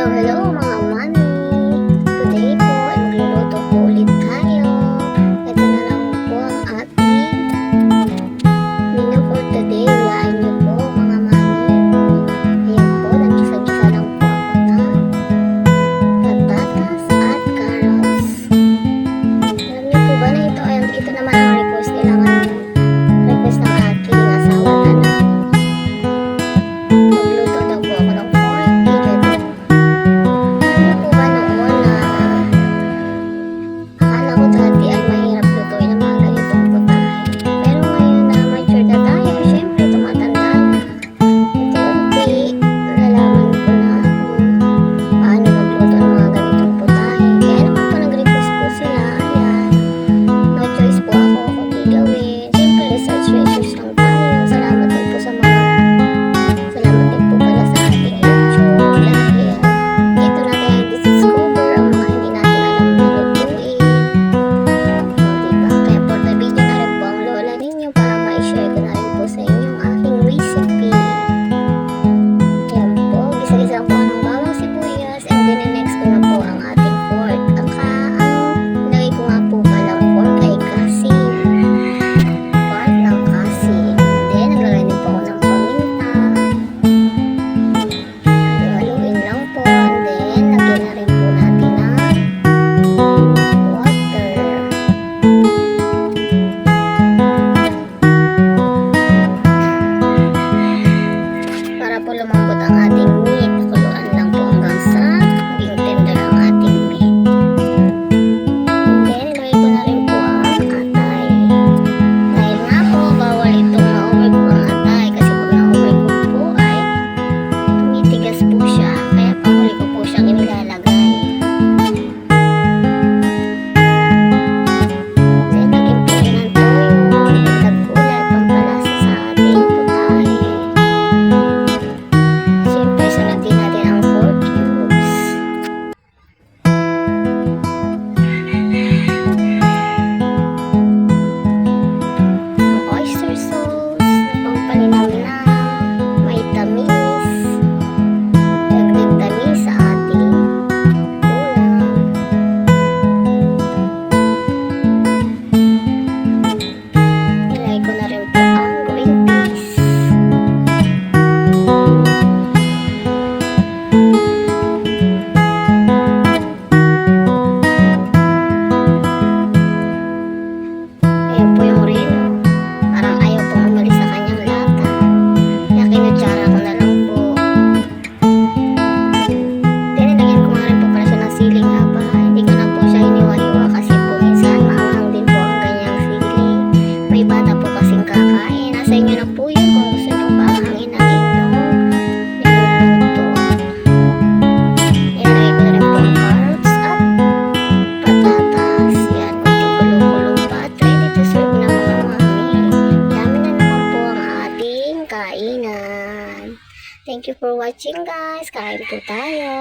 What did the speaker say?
Hello mga mami! Today po ay magluluto po ulit tayo. Ito na lang po ang ating menu for today. Hulaan niyo po mga mami. Ayan po, nagisa-gisa lang po ako ng patatas at carrots. Alam niyo po ba na ito naman ang request request ng aking asawa na magluto daw po ako ng pork bacon. Akala ko dati ay mahirap lutuin ang mga ganitong putahe. Pero ngayon na mature na tayo, syempre tumatanda na. Unti-unti, nalalaman ko na kung paano magluto ng mga ganitong putahe. Kaya naman po nag-request po sila. Ayan, no choice po ako kung di gawin. Syempre research lang tayo. Salamat din po pala sa ating YouTube. Dahil dito natin i-discover ang mga hindi natin alam na lutuin. Diba? Kaya for the video na rin po ang lola ninyo para ma-share ko na rin po sa inyo ang aking recipe. Yan po, gisa-gisa po ng bawang sibuyas and then next ko na po ang ating pork. Ang nilagay ko nga po palang pork ay kasi part ng kasi. Then naglagay din po ako ng paminta. Haluin lang po and then lagyan na rin po natin ng water. Para po lumambot ang ating meat, kuluan lang po hanggang sa maging tender ang ating meat. Then, ilagay ko na rin po ang atay. Dahil nga po, bawal itong ma-overcook ang atay. Kasi pag na-overcook po ay tumitigas po siya. Kaya panghuli ko po siyang inilalagay. Then, lagyan po rin ng toyo, dagdag gulay, pampalasa sa ating putahe. Siyempre, sunod din natin ang 4 cubes. Ang oyster sauce na pampalinamnam, may tamis, dagdag tamis sa ating ulam. Nilagay ko na rin po ang green peas. Ayan po yung reno. Parang ayaw pong umalis sa kanyang lata. Kaya kinutsara ko na lang po. Then, nilagyan ko nga rin po pala siya ng siling haba. Hindi ko na po siya hiniwa-hiwa kasi po minsan maanghang din po ang ganyang sili. May bata po kasing kakain. Nasa inyo na po yun kung gusto nyo paanghangin ang inyong niluluto. Ilagay ko na rin po ang carrots at patatas. Yan, kunting kulo-kulo pa at ready to serve na mga mami. Yummy na naman po ang ating kainan. Thank you for watching guys. Kain po tayo.